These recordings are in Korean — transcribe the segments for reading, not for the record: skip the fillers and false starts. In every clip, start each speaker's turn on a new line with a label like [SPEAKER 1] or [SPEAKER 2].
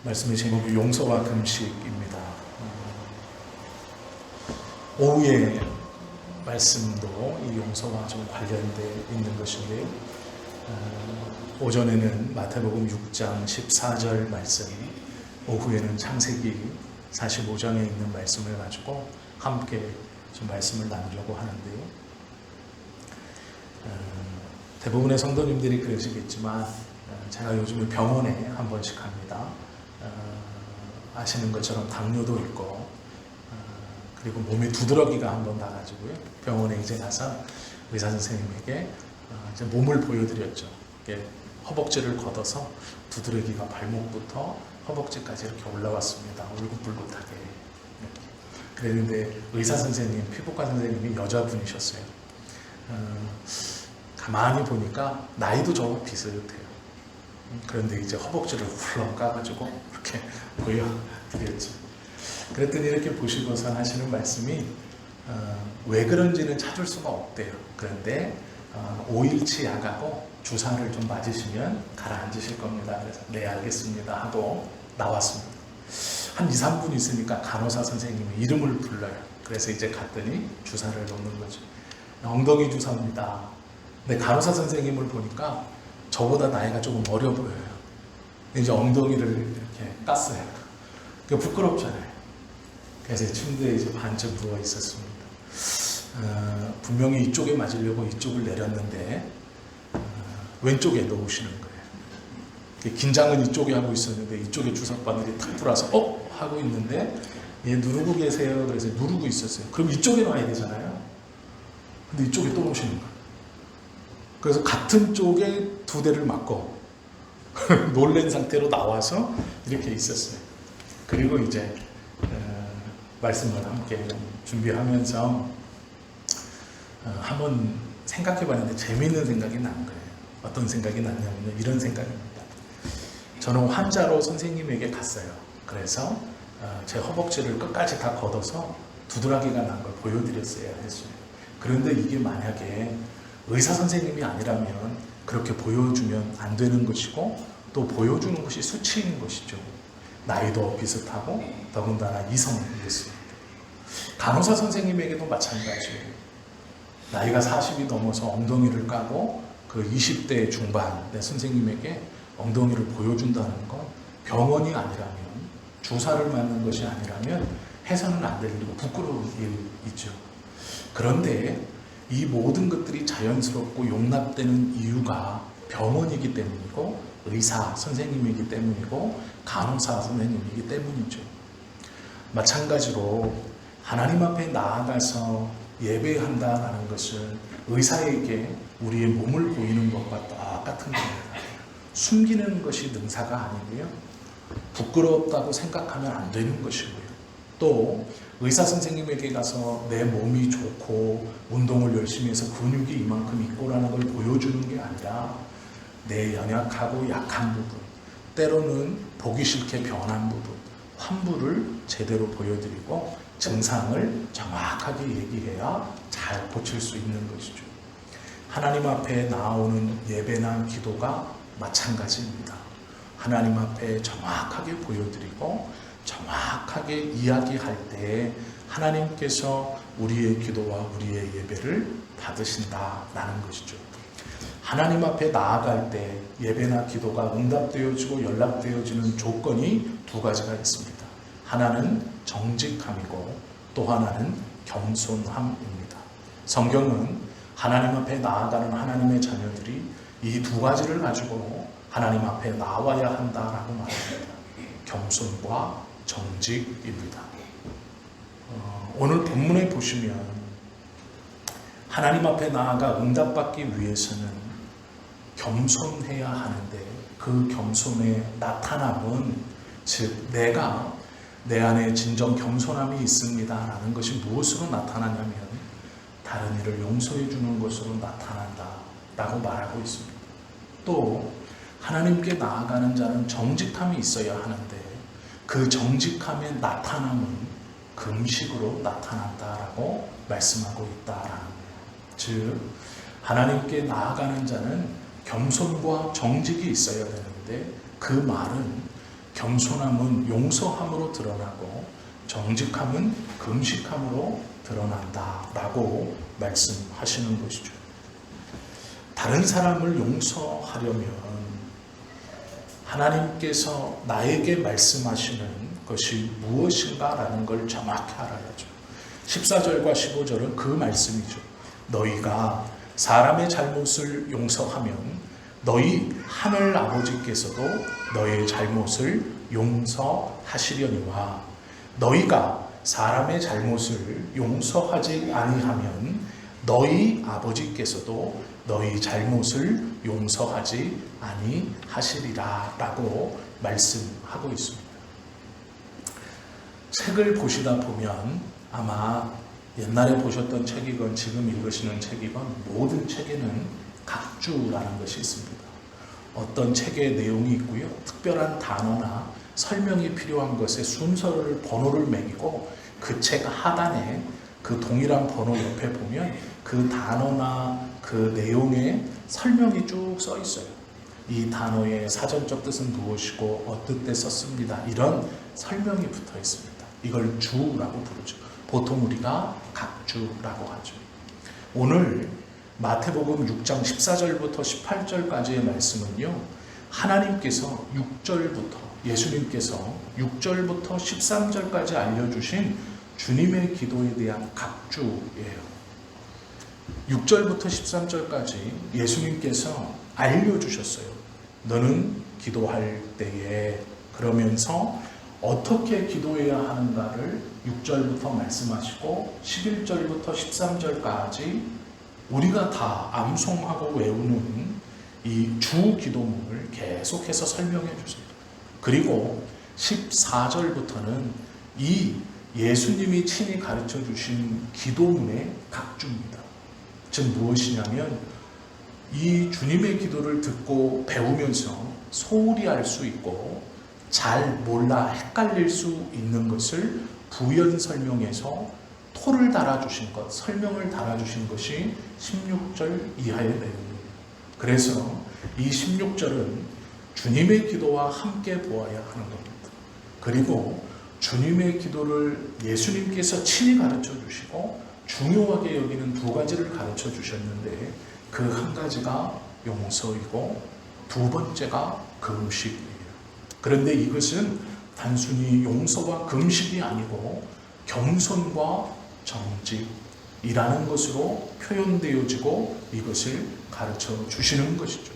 [SPEAKER 1] 말씀의 제목이 용서와 금식입니다. 오후의 말씀도 이 용서와 좀 관련되어 있는 것인데요. 오전에는 마태복음 6장 14절 말씀, 오후에는 창세기 45장에 있는 말씀을 가지고 함께 좀 말씀을 나누려고 하는데요. 대부분의 성도님들이 그러시겠지만 제가 요즘에 병원에 한 번씩 갑니다. 아시는 것처럼 당뇨도 있고 그리고 몸에 두드러기가 한 번 나가지고요. 병원에 이제 가서 의사 선생님에게 이제 몸을 보여드렸죠. 허벅지를 걷어서 두드러기가 발목부터 허벅지까지 이렇게 올라왔습니다. 울긋불긋하게. 그랬는데 의사 선생님, 피부과 선생님이 여자분이셨어요. 가만히 보니까 나이도 저하고 비슷해요. 그런데 이제 허벅지를 훌렁 까가지고 이렇게 보여드렸죠. 그랬더니 이렇게 보시고서 하시는 말씀이 왜 그런지는 찾을 수가 없대요. 그런데 5일치 약하고 주사를 좀 맞으시면 가라앉으실 겁니다. 그래서 네 알겠습니다 하고 나왔습니다. 한 2, 3분 있으니까 간호사 선생님이 이름을 불러요. 그래서 이제 갔더니 주사를 놓는 거죠. 엉덩이 주사입니다. 근데 간호사 선생님을 보니까 저보다 나이가 조금 어려 보여요. 이제 엉덩이를 이렇게 깠어요. 그러니까 부끄럽잖아요. 그래서 침대에 이제 반쯤 누워 있었습니다. 분명히 이쪽에 맞으려고 이쪽을 내렸는데 왼쪽에 놓으시는 거예요. 긴장은 이쪽에 하고 있었는데 이쪽에 주사바늘이 탁 들어와서 하고 있는데 얘 누르고 계세요. 그래서 누르고 있었어요. 그럼 이쪽에 놔야 되잖아요. 근데 이쪽에 또 놓으시는 거예요. 그래서 같은 쪽에 두 대를 맞고 놀란 상태로 나와서 이렇게 있었어요. 그리고 이제 말씀을 함께 준비하면서 한번 생각해봤는데 재미있는 생각이 난 거예요. 어떤 생각이 났냐면 이런 생각입니다. 저는 환자로 선생님에게 갔어요. 그래서 제 허벅지를 끝까지 다 걷어서 두드러기가 난 걸 보여드렸어야 했어요. 그런데 이게 만약에 의사 선생님이 아니라면 그렇게 보여주면 안 되는 것이고 또 보여주는 것이 수치인 것이죠. 나이도 비슷하고 더군다나 이성이었습니다. 간호사 선생님에게도 마찬가지예요. 나이가 40이 넘어서 엉덩이를 까고 그 20대 중반의 선생님에게 엉덩이를 보여준다는 건 병원이 아니라면 주사를 맞는 것이 아니라면 해서는 안 될 일이고 부끄러운 일이죠. 그런데 이 모든 것들이 자연스럽고 용납되는 이유가 병원이기 때문이고 의사 선생님이기 때문이고 간호사 선생님이기 때문이죠. 마찬가지로 하나님 앞에 나아가서 예배한다라는 것은 의사에게 우리의 몸을 보이는 것과 똑같은 겁니다. 숨기는 것이 능사가 아니고요. 부끄럽다고 생각하면 안 되는 것이고요. 또 의사 선생님에게 가서 내 몸이 좋고 운동을 열심히 해서 근육이 이만큼 있고라는 걸 보여주는 게 아니라 내 연약하고 약한 부분, 때로는 보기 싫게 변한 부분, 환부를 제대로 보여드리고 증상을 정확하게 얘기해야 잘 고칠 수 있는 것이죠. 하나님 앞에 나오는 예배나 기도가 마찬가지입니다. 하나님 앞에 정확하게 보여드리고 정확하게 이야기할 때 하나님께서 우리의 기도와 우리의 예배를 받으신다라는 것이죠. 하나님 앞에 나아갈 때 예배나 기도가 응답되어지고 연락되어지는 조건이 두 가지가 있습니다. 하나는 정직함이고 또 하나는 겸손함입니다. 성경은 하나님 앞에 나아가는 하나님의 자녀들이 이 두 가지를 가지고 하나님 앞에 나와야 한다라고 말합니다. 겸손과 정직입니다. 오늘 본문에 보시면 하나님 앞에 나아가 응답받기 위해서는 겸손해야 하는데 그 겸손의 나타남은 즉 내가 내 안에 진정 겸손함이 있습니다 라는 것이 무엇으로 나타나냐면 다른 이를 용서해 주는 것으로 나타난다 라고 말하고 있습니다. 또 하나님께 나아가는 자는 정직함이 있어야 하는데 그 정직함의 나타남은 금식으로 나타난다라고 말씀하고 있다라는 거예요. 즉 하나님께 나아가는 자는 겸손과 정직이 있어야 되는데 그 말은 겸손함은 용서함으로 드러나고 정직함은 금식함으로 드러난다라고 말씀하시는 것이죠. 다른 사람을 용서하려면 하나님께서 나에게 말씀하시는 것이 무엇인가라는 걸 정확히 알아야죠. 14절과 15절은 그 말씀이죠. 너희가 사람의 잘못을 용서하면 너희 하늘 아버지께서도 너희의 잘못을 용서하시려니와 너희가 사람의 잘못을 용서하지 아니하면 너희 아버지께서도 너희 잘못을 용서하지 아니하시리라 라고 말씀하고 있습니다. 책을 보시다 보면 아마 옛날에 보셨던 책이건 지금 읽으시는 책이건 모든 책에는 각주라는 것이 있습니다. 어떤 책의 내용이 있고요. 특별한 단어나 설명이 필요한 것에 순서를 번호를 매기고 그 책 하단에 그 동일한 번호 옆에 보면 그 단어나 그 내용의 설명이 쭉 써 있어요. 이 단어의 사전적 뜻은 무엇이고 어떤 때 썼습니다. 이런 설명이 붙어 있습니다. 이걸 주라고 부르죠. 보통 우리가 각주라고 하죠. 오늘 마태복음 6장 14절부터 18절까지의 말씀은요. 하나님께서 6절부터 예수님께서 6절부터 13절까지 알려주신 주님의 기도에 대한 각주예요. 6절부터 13절까지 예수님께서 알려주셨어요. 너는 기도할 때에 그러면서 어떻게 기도해야 하는가를 6절부터 말씀하시고 11절부터 13절까지 우리가 다 암송하고 외우는 이 주 기도문을 계속해서 설명해 주세요. 그리고 14절부터는 이 예수님이 친히 가르쳐 주신 기도문의 각주입니다. 즉 무엇이냐면 이 주님의 기도를 듣고 배우면서 소홀히 할 수 있고 잘 몰라 헷갈릴 수 있는 것을 부연 설명해서 토를 달아주신 것, 설명을 달아주신 것이 16절 이하의 내용입니다. 그래서 이 16절은 주님의 기도와 함께 보아야 하는 겁니다. 그리고 주님의 기도를 예수님께서 친히 가르쳐 주시고 중요하게 여기는 두 가지를 가르쳐 주셨는데 그 한 가지가 용서이고 두 번째가 금식이에요. 그런데 이것은 단순히 용서와 금식이 아니고 겸손과 정직이라는 것으로 표현되어지고 이것을 가르쳐 주시는 것이죠.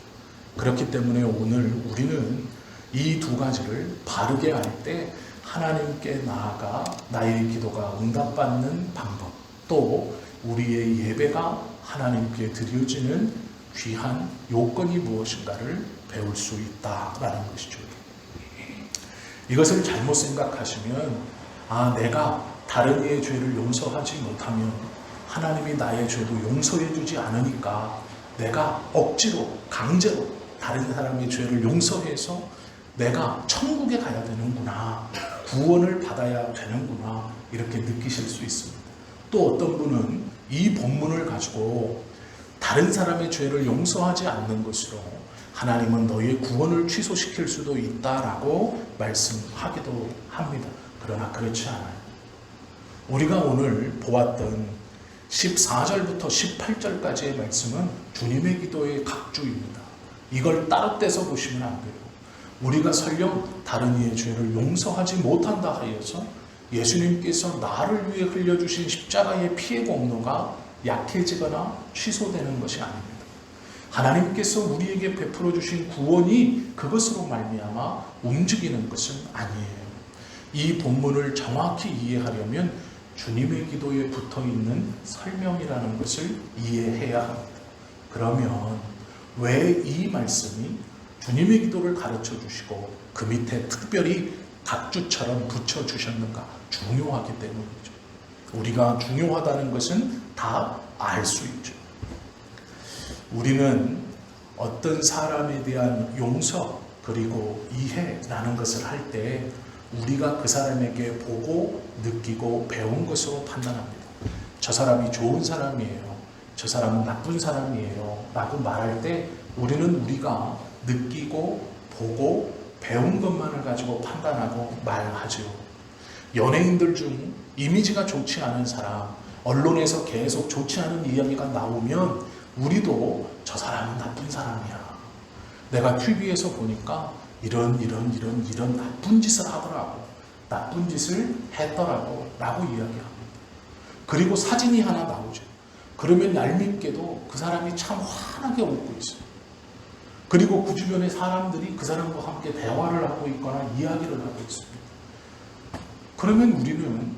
[SPEAKER 1] 그렇기 때문에 오늘 우리는 이 두 가지를 바르게 할 때 하나님께 나아가 나의 기도가 응답받는 방법, 또 우리의 예배가 하나님께 드려지는 귀한 요건이 무엇인가를 배울 수 있다라는 것이죠. 이것을 잘못 생각하시면 내가 다른 이의 죄를 용서하지 못하면 하나님이 나의 죄도 용서해 주지 않으니까 내가 억지로 강제로 다른 사람의 죄를 용서해서 내가 천국에 가야 되는구나, 구원을 받아야 되는구나 이렇게 느끼실 수 있습니다. 또 어떤 분은 이 본문을 가지고 다른 사람의 죄를 용서하지 않는 것으로 하나님은 너희의 구원을 취소시킬 수도 있다라고 말씀하기도 합니다. 그러나 그렇지 않아요. 우리가 오늘 보았던 14절부터 18절까지의 말씀은 주님의 기도의 각주입니다. 이걸 따로 떼서 보시면 안 돼요. 우리가 설령 다른 이의 죄를 용서하지 못한다 하여서 예수님께서 나를 위해 흘려주신 십자가의 피의 공로가 약해지거나 취소되는 것이 아닙니다. 하나님께서 우리에게 베풀어 주신 구원이 그것으로 말미암아 움직이는 것은 아니에요. 이 본문을 정확히 이해하려면 주님의 기도에 붙어있는 설명이라는 것을 이해해야 합니다. 그러면 왜 이 말씀이 주님의 기도를 가르쳐 주시고 그 밑에 특별히 각주처럼 붙여주셨는가? 중요하기 때문이죠. 우리가 중요하다는 것은 다 알 수 있죠. 우리는 어떤 사람에 대한 용서 그리고 이해라는 것을 할 때 우리가 그 사람에게 보고 느끼고 배운 것으로 판단합니다. 저 사람이 좋은 사람이에요, 저 사람은 나쁜 사람이에요 라고 말할 때 우리는 우리가 느끼고 보고 배운 것만을 가지고 판단하고 말하죠. 연예인들 중 이미지가 좋지 않은 사람, 언론에서 계속 좋지 않은 이야기가 나오면 우리도 저 사람은 나쁜 사람이야. 내가 TV에서 보니까 이런 나쁜 짓을 하더라고. 나쁜 짓을 했더라고. 라고 이야기합니다. 그리고 사진이 하나 나오죠. 그러면 얄밉게도 그 사람이 참 환하게 웃고 있어요. 그리고 그 주변의 사람들이 그 사람과 함께 대화를 하고 있거나 이야기를 하고 있습니다. 그러면 우리는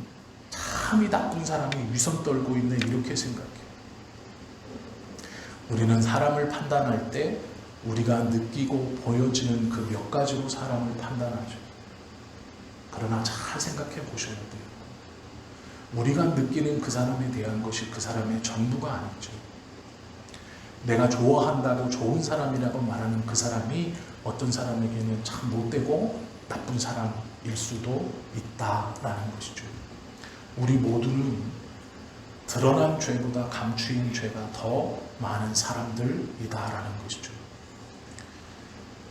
[SPEAKER 1] 참 이 나쁜 사람이 위선 떨고 있네 이렇게 생각해요. 우리는 사람을 판단할 때 우리가 느끼고 보여지는 그 몇 가지로 사람을 판단하죠. 그러나 잘 생각해 보셔야 돼요. 우리가 느끼는 그 사람에 대한 것이 그 사람의 전부가 아니죠. 내가 좋아한다고 좋은 사람이라고 말하는 그 사람이 어떤 사람에게는 참 못되고 나쁜 사람일 수도 있다라는 것이죠. 우리 모두는 드러난 죄보다 감추인 죄가 더 많은 사람들이다라는 것이죠.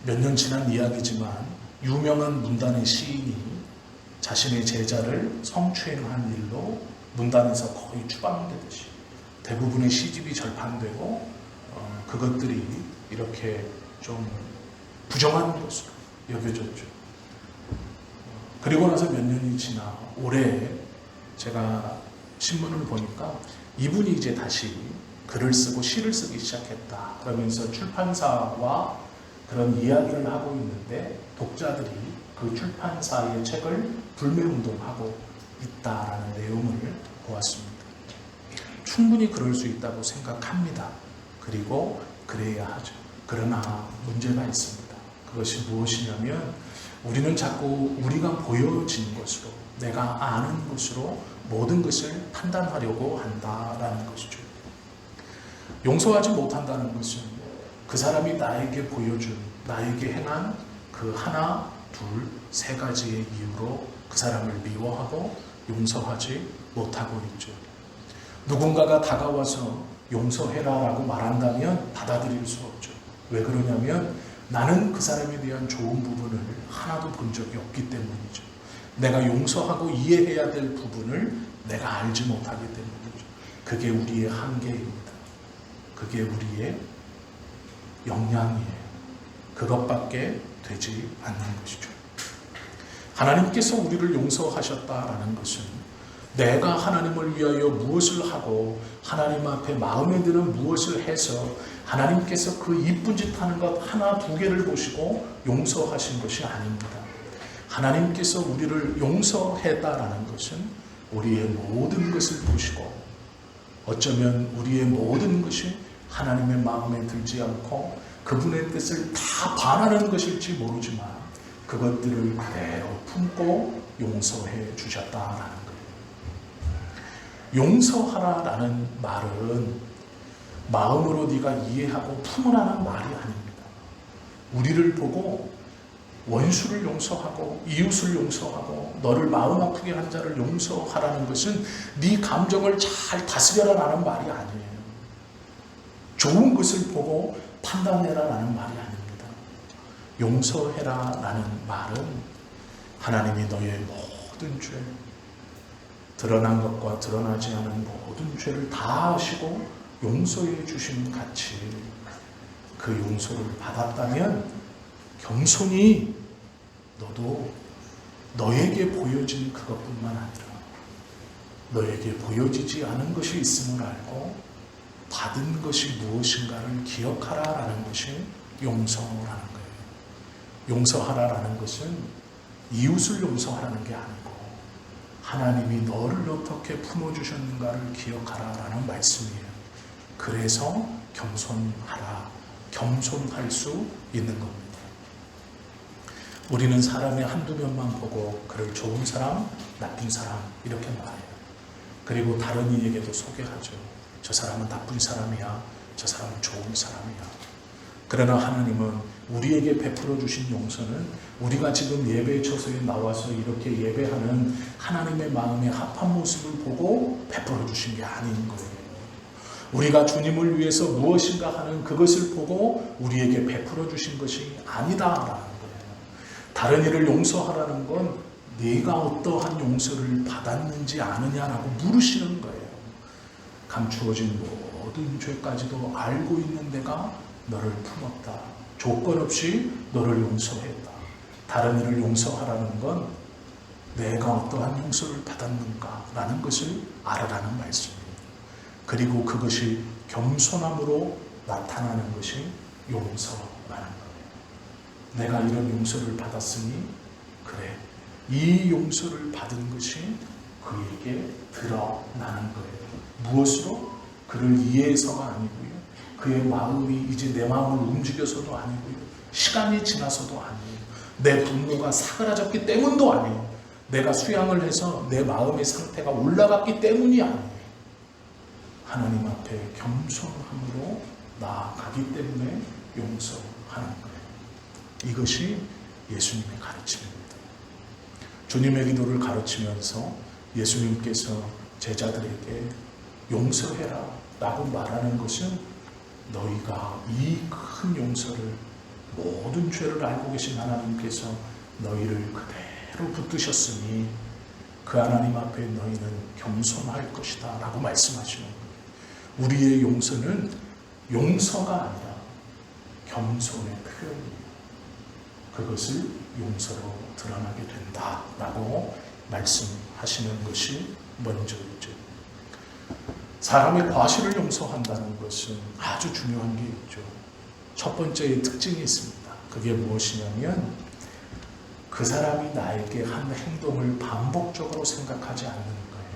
[SPEAKER 1] 몇 년 지난 이야기지만 유명한 문단의 시인이 자신의 제자를 성추행한 일로 문단에서 거의 추방되듯이 대부분의 시집이 절판되고 그것들이 이렇게 좀 부정한 것으로 여겨졌죠. 그리고 나서 몇 년이 지나 올해 제가 신문을 보니까 이분이 이제 다시 글을 쓰고 시를 쓰기 시작했다. 그러면서 출판사와 그런 이야기를 하고 있는데 독자들이 그 출판사의 책을 불매운동하고 있다라는 내용을 보았습니다. 충분히 그럴 수 있다고 생각합니다. 그리고 그래야 하죠. 그러나 문제가 있습니다. 그것이 무엇이냐면 우리는 자꾸 우리가 보여진 것으로 내가 아는 것으로 모든 것을 판단하려고 한다라는 것이죠. 용서하지 못한다는 것은 그 사람이 나에게 보여준, 나에게 행한 그 하나, 둘, 세 가지의 이유로 그 사람을 미워하고 용서하지 못하고 있죠. 누군가가 다가와서 용서해라라고 말한다면 받아들일 수 없죠. 왜 그러냐면 나는 그 사람에 대한 좋은 부분을 하나도 본 적이 없기 때문이죠. 내가 용서하고 이해해야 될 부분을 내가 알지 못하기 때문이죠. 그게 우리의 한계입니다. 그게 우리의 역량이에요. 그것밖에 되지 않는 것이죠. 하나님께서 우리를 용서하셨다라는 것은 내가 하나님을 위하여 무엇을 하고 하나님 앞에 마음에 드는 무엇을 해서 하나님께서 그 이쁜 짓 하는 것 하나 두 개를 보시고 용서하신 것이 아닙니다. 하나님께서 우리를 용서했다라는 것은 우리의 모든 것을 보시고 어쩌면 우리의 모든 것이 하나님의 마음에 들지 않고 그분의 뜻을 다 반하는 것일지 모르지만 그것들을 그대로 품고 용서해 주셨다라는 거예요. 용서하라라는 말은 마음으로 네가 이해하고 품으라는 말이 아닙니다. 우리를 보고 원수를 용서하고 이웃을 용서하고 너를 마음 아프게 한 자를 용서하라는 것은 네 감정을 잘 다스려라라는 말이 아니에요. 좋은 것을 보고 판단해라라는 말이 아닙니다. 용서해라라는 말은 하나님이 너의 모든 죄, 드러난 것과 드러나지 않은 모든 죄를 다 아시고 용서해 주신 같이 그 용서를 받았다면 겸손히 너도 너에게 보여진 그것뿐만 아니라 너에게 보여지지 않은 것이 있음을 알고 받은 것이 무엇인가를 기억하라라는 것이 용서라는 거예요. 용서하라라는 것은 이웃을 용서하라는 게 아니고 하나님이 너를 어떻게 품어주셨는가를 기억하라라는 말씀이에요. 그래서 겸손하라, 겸손할 수 있는 겁니다. 우리는 사람의 한두 면만 보고 그를 좋은 사람, 나쁜 사람 이렇게 말해요. 그리고 다른 이에게도 소개하죠. 저 사람은 나쁜 사람이야, 저 사람은 좋은 사람이야. 그러나 하나님은 우리에게 베풀어 주신 용서는 우리가 지금 예배 처소에 나와서 이렇게 예배하는 하나님의 마음의 합한 모습을 보고 베풀어 주신 게 아닌 거예요. 우리가 주님을 위해서 무엇인가 하는 그것을 보고 우리에게 베풀어 주신 것이 아니다라는 거예요. 다른 이를 용서하라는 건 네가 어떠한 용서를 받았는지 아느냐라고 물으시는 거예요. 감추어진 모든 죄까지도 알고 있는 내가 너를 품었다. 조건 없이 너를 용서했다. 다른 이를 용서하라는 건 내가 어떠한 용서를 받았는가라는 것을 알아라는 말씀입니다. 그리고 그것이 겸손함으로 나타나는 것이 용서라는 거예요. 내가 이런 용서를 받았으니 그래, 이 용서를 받은 것이 그에게 드러나는 거예요. 무엇으로? 그를 이해해서가 아니고요. 그의 마음이 이제 내 마음을 움직여서도 아니고요. 시간이 지나서도 아니에요. 내 분노가 사그라졌기 때문도 아니에요. 내가 수양을 해서 내 마음의 상태가 올라갔기 때문이 아니에요. 하나님 앞에 겸손함으로 나아가기 때문에 용서하는 거예요. 이것이 예수님의 가르침입니다. 주님의 기도를 가르치면서 예수님께서 제자들에게 용서해라 라고 말하는 것은 너희가 이 큰 용서를, 모든 죄를 알고 계신 하나님께서 너희를 그대로 붙드셨으니 그 하나님 앞에 너희는 겸손할 것이다 라고 말씀하시는 거예요. 우리의 용서는 용서가 아니라 겸손의 표현이에요. 그것을 용서로 드러나게 된다라고 말씀하시는 것이 먼저이죠. 사람의 과실을 용서한다는 것은 아주 중요한 게 있죠. 첫 번째의 특징이 있습니다. 그게 무엇이냐면 그 사람이 나에게 한 행동을 반복적으로 생각하지 않는 거예요.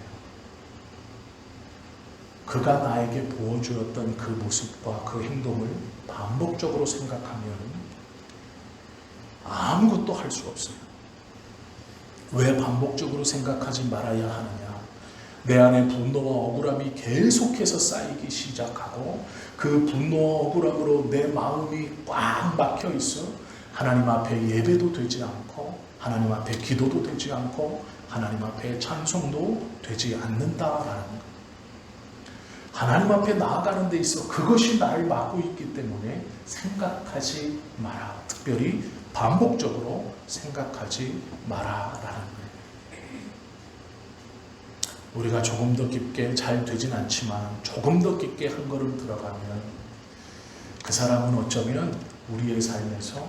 [SPEAKER 1] 그가 나에게 보여주었던 그 모습과 그 행동을 반복적으로 생각하면 아무것도 할 수 없어요. 왜 반복적으로 생각하지 말아야 하느냐? 내 안에 분노와 억울함이 계속해서 쌓이기 시작하고 그 분노와 억울함으로 내 마음이 꽉 막혀 있어 하나님 앞에 예배도 되지 않고 하나님 앞에 기도도 되지 않고 하나님 앞에 찬송도 되지 않는다라는 것. 하나님 앞에 나아가는 데 있어 그것이 나를 막고 있기 때문에 생각하지 마라. 특별히 반복적으로 생각하지 마라라는 거예요. 우리가 조금 더 깊게, 잘 되진 않지만 조금 더 깊게 한 걸음 들어가면 그 사람은 어쩌면 우리의 삶에서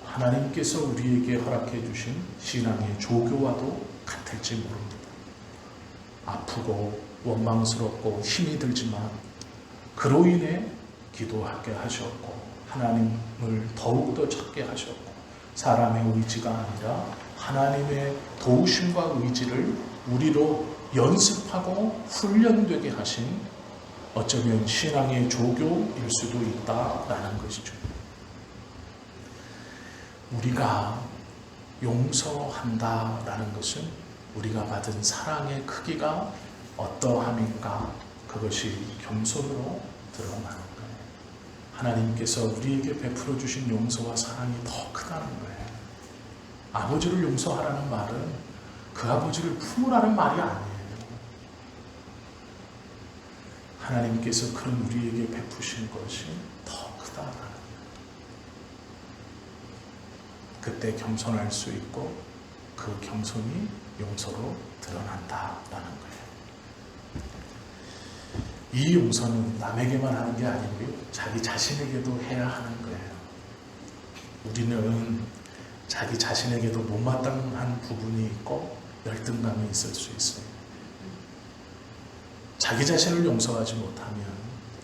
[SPEAKER 1] 하나님께서 우리에게 허락해 주신 신앙의 조교와도 같을지 모릅니다. 아프고 원망스럽고 힘이 들지만 그로 인해 기도하게 하셨고 하나님을 더욱더 찾게 하셨고 사람의 의지가 아니라 하나님의 도우심과 의지를 우리로 연습하고 훈련되게 하신 어쩌면 신앙의 조교일 수도 있다라는 것이죠. 우리가 용서한다라는 것은 우리가 받은 사랑의 크기가 어떠함인가, 그것이 겸손으로 드러나는 거예요. 하나님께서 우리에게 베풀어 주신 용서와 사랑이 더 크다는 거예요. 아버지를 용서하라는 말은 그 아버지를 품으라는 말이 아니에요. 하나님께서 그런 우리에게 베푸신 것이 더 크다라는 거예요. 그때 겸손할 수 있고 그 겸손이 용서로 드러난다라는 거예요. 이 용서는 남에게만 하는 게 아니고요, 자기 자신에게도 해야 하는 거예요. 우리는 자기 자신에게도 못마땅한 부분이 있고 열등감이 있을 수 있어요. 자기 자신을 용서하지 못하면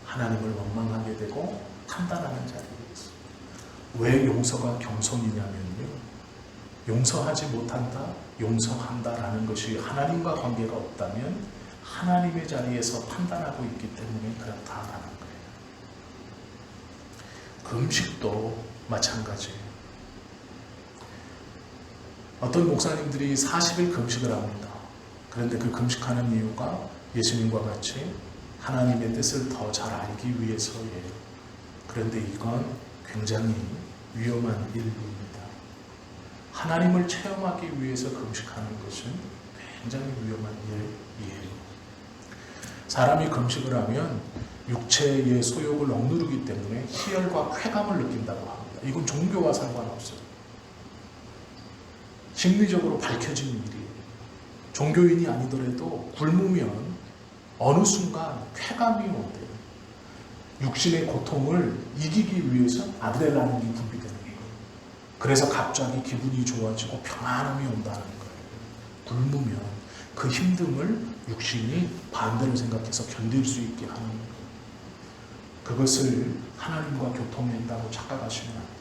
[SPEAKER 1] 하나님을 원망하게 되고 판단하는 자리에 있어요. 왜 용서가 겸손이냐면요, 용서하지 못한다, 용서한다라는 것이 하나님과 관계가 없다면 하나님의 자리에서 판단하고 있기 때문에 그렇다라는 거예요. 금식도 마찬가지예요. 어떤 목사님들이 40일 금식을 합니다. 그런데 그 금식하는 이유가 예수님과 같이 하나님의 뜻을 더 잘 알기 위해서예요. 그런데 이건 굉장히 위험한 일입니다. 하나님을 체험하기 위해서 금식하는 것은 굉장히 위험한 일이에요. 사람이 금식을 하면 육체의 소욕을 억누르기 때문에 희열과 쾌감을 느낀다고 합니다. 이건 종교와 상관없어요. 심리적으로 밝혀진 일이에요. 종교인이 아니더라도 굶으면 어느 순간 쾌감이 온대요. 육신의 고통을 이기기 위해서 아드레날린이 분비되는 거예요. 그래서 갑자기 기분이 좋아지고 평안함이 온다는 거예요. 굶으면 그 힘듦을 육신이 반대로 생각해서 견딜 수 있게 하는 거예요. 그것을 하나님과 교통한다고 착각하시면 안 돼요.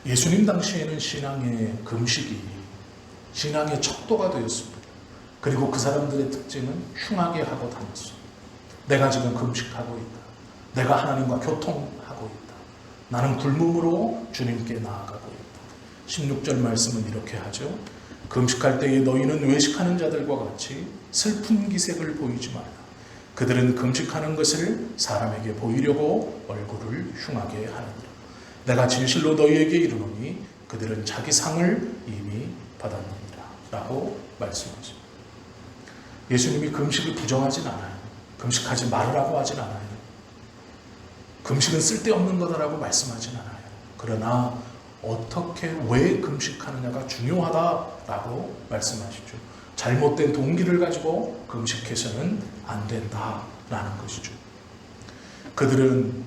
[SPEAKER 1] 예수님 당시에는 신앙의 금식이 신앙의 척도가 되었습니다. 그리고 그 사람들의 특징은 흉하게 하고 다녔어요. 내가 지금 금식하고 있다. 내가 하나님과 교통하고 있다. 나는 굶음으로 주님께 나아가고 있다. 16절 말씀은 이렇게 하죠. 금식할 때에 너희는 외식하는 자들과 같이 슬픈 기색을 보이지 말라. 그들은 금식하는 것을 사람에게 보이려고 얼굴을 흉하게 하느니라. 내가 진실로 너희에게 이르노니 그들은 자기 상을 이미 받았느니라 라고 말씀하십니다. 예수님이 금식을 부정하진 않아요. 금식하지 말으라고 하진 않아요. 금식은 쓸데없는 거다라고 말씀하진 않아요. 그러나 어떻게 왜 금식하느냐가 중요하다라고 말씀하시죠. 잘못된 동기를 가지고 금식해서는 안 된다라는 것이죠. 그들은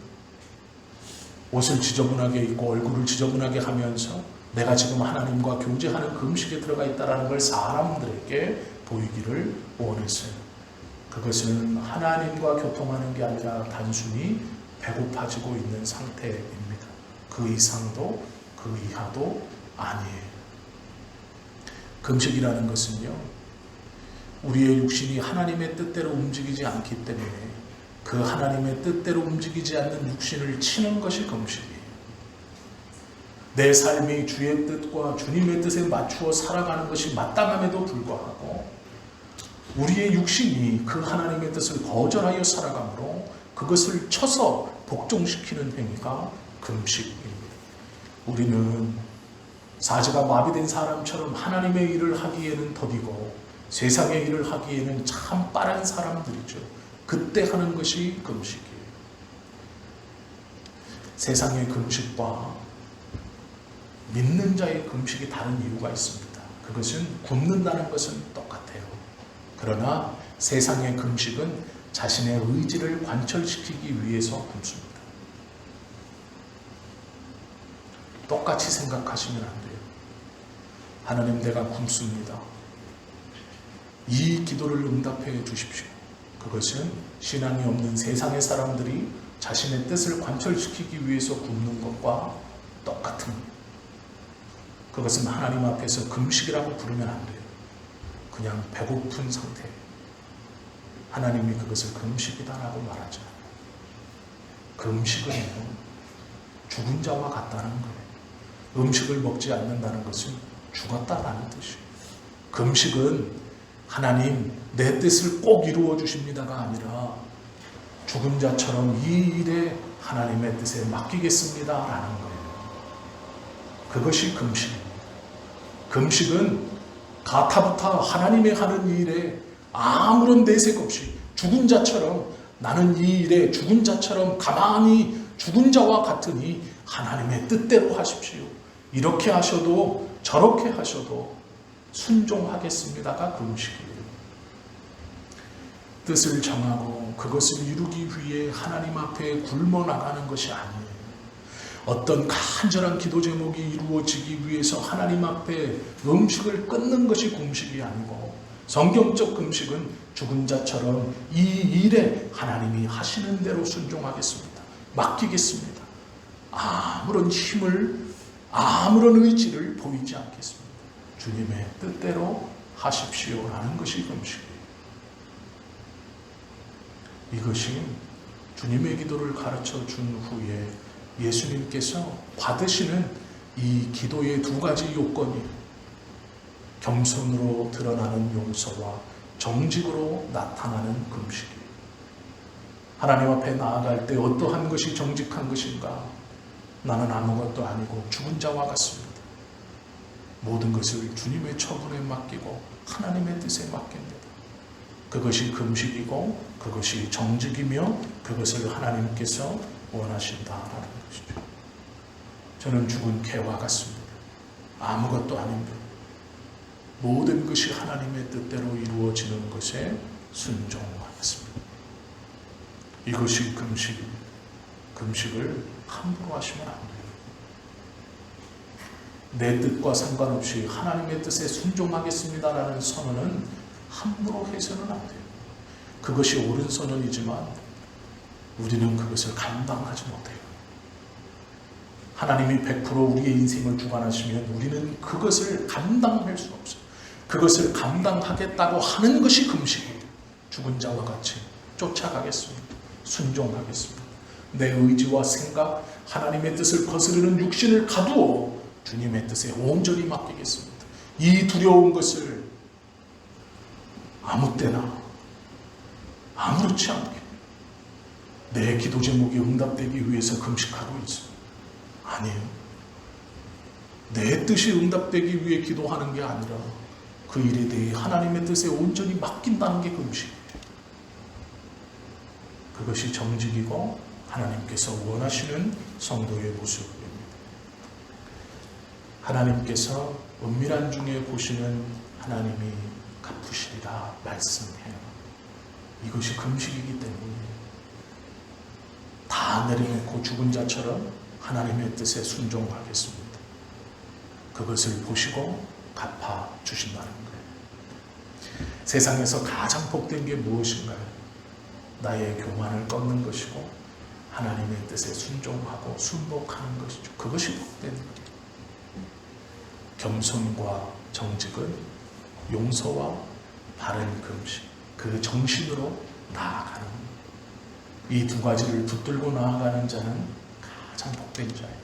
[SPEAKER 1] 옷을 지저분하게 입고 얼굴을 지저분하게 하면서 내가 지금 하나님과 교제하는 금식에 들어가 있다는 걸 사람들에게 보이기를 원했어요. 그것은 하나님과 교통하는 게 아니라 단순히 배고파지고 있는 상태입니다. 그 이상도 그 이하도 아니에요. 금식이라는 것은요, 우리의 육신이 하나님의 뜻대로 움직이지 않기 때문에 그 하나님의 뜻대로 움직이지 않는 육신을 치는 것이 금식이에요. 내 삶이 주의 뜻과 주님의 뜻에 맞추어 살아가는 것이 마땅함에도 불구하고 우리의 육신이 그 하나님의 뜻을 거절하여 살아가므로 그것을 쳐서 복종시키는 행위가 금식입니다. 우리는 사지가 마비된 사람처럼 하나님의 일을 하기에는 더디고 세상의 일을 하기에는 참 빠른 사람들이죠. 그때 하는 것이 금식이에요. 세상의 금식과 믿는 자의 금식이 다른 이유가 있습니다. 그것은 굶는다는 것은 똑같아요. 그러나 세상의 금식은 자신의 의지를 관철시키기 위해서 굶습니다. 똑같이 생각하시면 안 돼요. 하나님, 내가 굶습니다. 이 기도를 응답해 주십시오. 그것은 신앙이 없는 세상의 사람들이 자신의 뜻을 관철시키기 위해서 굶는 것과 똑같은 겁니다. 그것은 하나님 앞에서 금식이라고 부르면 안 돼요. 그냥 배고픈 상태. 하나님이 그것을 금식이다라고 말하지 않아요. 금식은 죽은 자와 같다는 거예요. 음식을 먹지 않는다는 것은 죽었다라는 뜻이에요. 금식은 하나님 내 뜻을 꼭 이루어 주십니다가 아니라 죽은 자처럼 이 일에 하나님의 뜻에 맡기겠습니다라는 거예요. 그것이 금식입니다. 금식은 가타부타 하나님의 하는 일에 아무런 내색 없이 죽은 자처럼 나는 이 일에 죽은 자처럼 가만히 죽은 자와 같으니 하나님의 뜻대로 하십시오. 이렇게 하셔도 저렇게 하셔도 순종하겠습니다가 금식이에요. 뜻을 정하고 그것을 이루기 위해 하나님 앞에 굶어 나가는 것이 아니에요. 어떤 간절한 기도 제목이 이루어지기 위해서 하나님 앞에 음식을 끊는 것이 금식이 아니고 성경적 금식은 죽은 자처럼 이 일에 하나님이 하시는 대로 순종하겠습니다. 맡기겠습니다. 아무런 힘을 아무런 의지를 보이지 않겠습니다. 주님의 뜻대로 하십시오라는 것이 금식이에요. 이것이 주님의 기도를 가르쳐 준 후에 예수님께서 받으시는 이 기도의 두 가지 요건이 겸손으로 드러나는 용서와 정직으로 나타나는 금식이에요. 하나님 앞에 나아갈 때 어떠한 것이 정직한 것인가? 나는 아무것도 아니고 죽은 자와 같습니다. 모든 것을 주님의 처분에 맡기고 하나님의 뜻에 맡깁니다. 그것이 금식이고 그것이 정직이며 그것을 하나님께서 원하신다라는 것이죠. 저는 죽은 개와 같습니다. 아무것도 아닙니다. 모든 것이 하나님의 뜻대로 이루어지는 것에 순종하겠습니다. 이것이 금식입니다. 금식을 함부로 하시면 안 돼요. 내 뜻과 상관없이 하나님의 뜻에 순종하겠습니다라는 선언은 함부로 해서는 안 돼요. 그것이 옳은 선언이지만 우리는 그것을 감당하지 못해요. 하나님이 100% 우리의 인생을 주관하시면 우리는 그것을 감당할 수 없어요. 그것을 감당하겠다고 하는 것이 금식이에요. 죽은 자와 같이 쫓아가겠습니다. 순종하겠습니다. 내 의지와 생각, 하나님의 뜻을 거스르는 육신을 가두어 주님의 뜻에 온전히 맡기겠습니다. 이 두려운 것을 아무 때나 아무렇지 않게 내 기도 제목이 응답되기 위해서 금식하고 있어요. 아니에요. 내 뜻이 응답되기 위해 기도하는 게 아니라 그 일에 대해 하나님의 뜻에 온전히 맡긴다는 게 금식이에요. 그것이 정직이고 하나님께서 원하시는 성도의 모습입니다. 하나님께서 은밀한 중에 보시는 하나님이 갚으시리라 말씀해요. 이것이 금식이기 때문에 다 내려놓고 죽은 자처럼 하나님의 뜻에 순종하겠습니다. 그것을 보시고 갚아주신다는 거예요. 세상에서 가장 복된 게 무엇인가요? 나의 교만을 꺾는 것이고 하나님의 뜻에 순종하고 순복하는 것이죠. 그것이 복된 거예요. 겸손과 정직은 용서와 바른 금식, 그 정신으로 나아가는 이 두 가지를 붙들고 나아가는 자는 가장 복된 자예요.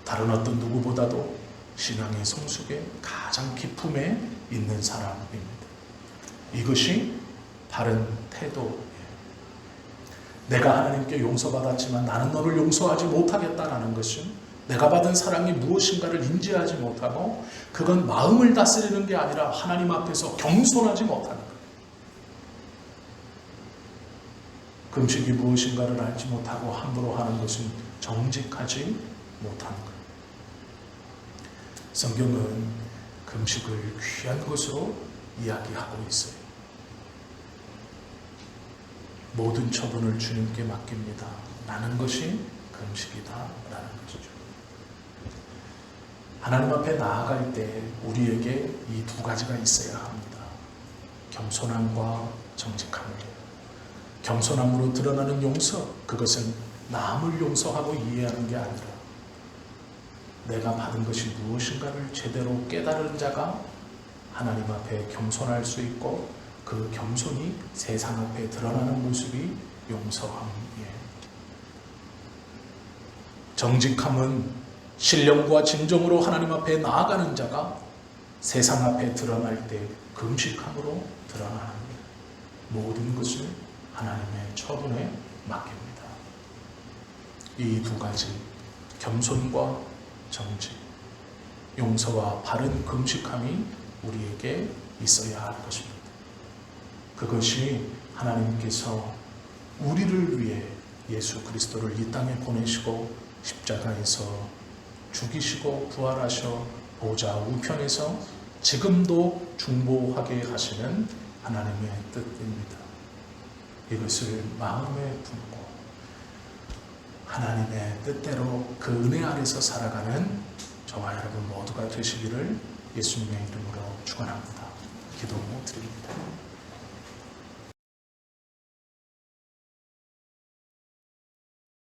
[SPEAKER 1] 다른 어떤 누구보다도 신앙의 성숙에 가장 깊음에 있는 사람입니다. 이것이 바른 태도예요. 내가 하나님께 용서받았지만 나는 너를 용서하지 못하겠다라는 것은 내가 받은 사랑이 무엇인가를 인지하지 못하고 그건 마음을 다스리는 게 아니라 하나님 앞에서 겸손하지 못하는 거예요. 금식이 무엇인가를 알지 못하고 함부로 하는 것은 정직하지 못하는 거예요. 성경은 금식을 귀한 것으로 이야기하고 있어요. 모든 처분을 주님께 맡깁니다. 라는 것이 금식이다 라는 것이죠. 하나님 앞에 나아갈 때 우리에게 이 두 가지가 있어야 합니다. 겸손함과 정직함이에요. 겸손함으로 드러나는 용서, 그것은 남을 용서하고 이해하는 게 아니라 내가 받은 것이 무엇인가를 제대로 깨달은 자가 하나님 앞에 겸손할 수 있고 그 겸손이 세상 앞에 드러나는 모습이 용서함이에요. 정직함은 신령과 진정으로 하나님 앞에 나아가는 자가 세상 앞에 드러날 때 금식함으로 드러나는 모든 것을 하나님의 처분에 맡깁니다. 이 두 가지, 겸손과 정직, 용서와 바른 금식함이 우리에게 있어야 할 것입니다. 그것이 하나님께서 우리를 위해 예수 그리스도를 이 땅에 보내시고 십자가에서 죽이시고 부활하셔 보좌 우편에서 지금도 중보하게 하시는 하나님의 뜻입니다. 이것을 마음에 품고 하나님의 뜻대로 그 은혜 아래서 살아가는 저와 여러분 모두가 되시기를 예수님의 이름으로 축원합니다. 기도 드립니다.